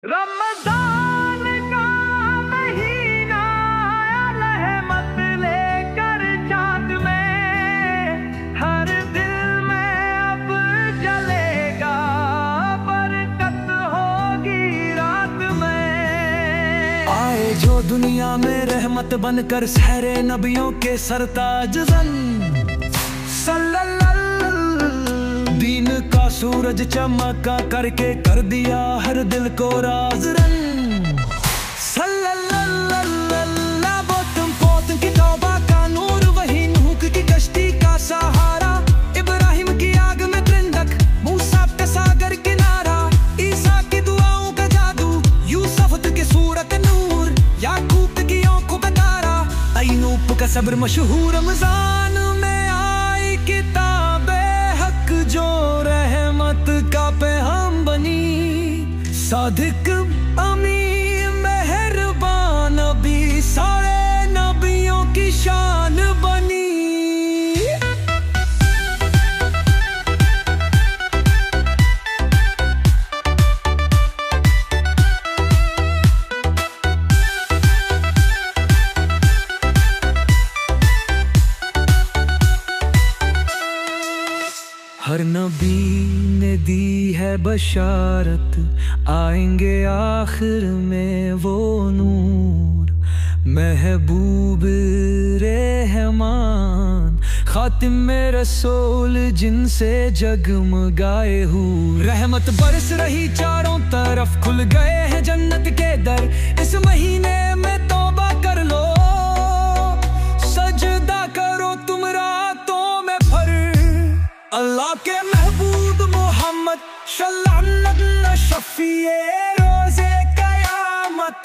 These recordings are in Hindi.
रमजान का महीना आया रहमत लेकर चाँद में, हर दिल में अब जलेगा बरकत होगी रात में। आए जो दुनिया में रहमत बनकर सहरे नबियों के सरताज जन, दीन का सूरज चमका करके कर दिया हर दिल को राज़रन। सल्लल्लाहु वो तुम पोत की तौबा का नूर, वही नूह की कश्ती का सहारा, इब्राहिम की आग में त्रिंदक, मूसा पे सागर किनारा, ईसा की दुआओं का जादू, यूसुफ की सूरत नूर, याकूब की आंखों पे तारा, अय्यूब का सब्र मशहूर। रमजान में आई किताबे हक जो रहमत का पैगाम बनी, सादिक अमीन मेहरबान नबी सारे नबियों की शान बनी। हर नबी ने दी है बशारत, आएंगे आखिर में वो नूर, महबूब रहमान खातिम में रसूल जिनसे जगमगाए हूर। रहमत बरस रही चारों तरफ, खुल गए हैं जन्नत के दर, इस महीने में तौबा कर लो, सजदा करो तुम रातों में भर। अल्लाह के महबूब मोहम्मद सल्लल्लाहु शफीए रोज़े क़यामत,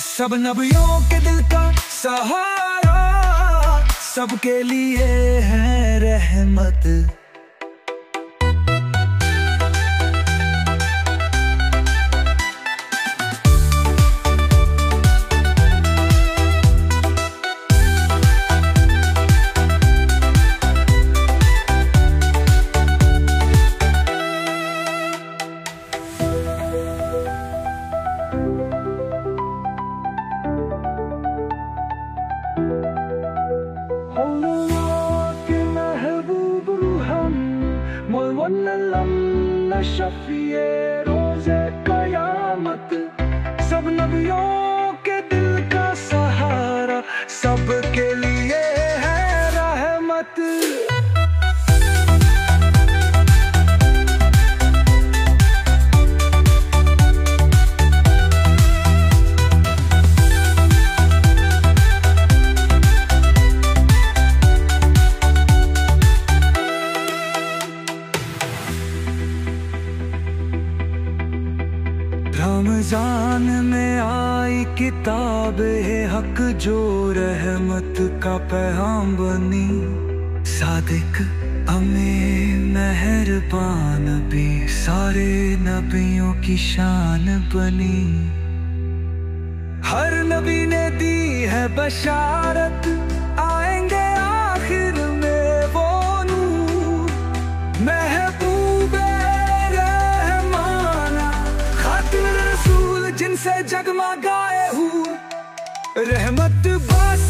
सब नबियों के दिल का सहारा, सबके लिए है रहमत। शफीए रोज़े क़यामत, सब नबियों के दिल का सहारा, सबके लिए है रहमत। रमजान में आई किताब है हक जो रहमत का पैगाम बनी, सादिक अमीन मेहरबान नबी सारे नबियों की शान बनी। हर नबी ने दी है बशारत, आएंगे आखिर में वो नूर, महबूब जिनसे जगमगाए हूँ। रहमत बस